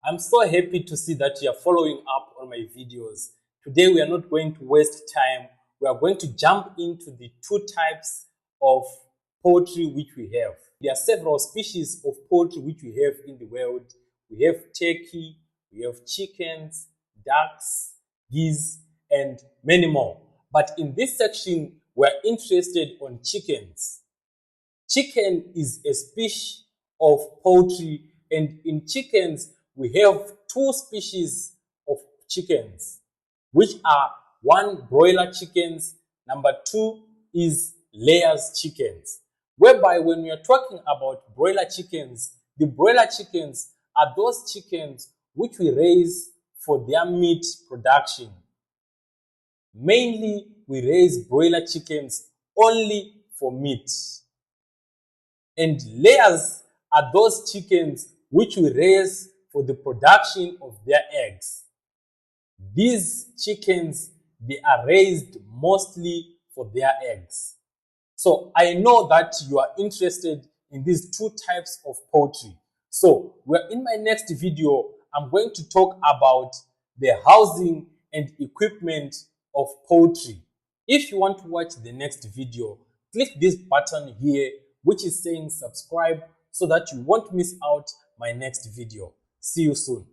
I'm so happy to see that you are following up on my videos. Today we are not going to waste time. We are going to jump into the two types of poultry which we have. There are several species of poultry which we have in the world. We have turkey, we have chickens, ducks, geese, and many more. But in this section, we are interested on chickens. Chicken is a species of poultry, and in chickens, we have two species of chickens, which are one, broiler chickens, number two is layers chickens. Whereby when we are talking about broiler chickens, the broiler chickens are those chickens which we raise for their meat production. Mainly, we raise broiler chickens only for meat. And layers are those chickens which we raise for the production of their eggs. These chickens, they are raised mostly for their eggs. So I know that you are interested in these two types of poultry. So in my next video, I'm going to talk about the housing and equipment of poultry. If you want to watch the next video, click this button here, which is saying subscribe, so that you won't miss out my next video. See you soon.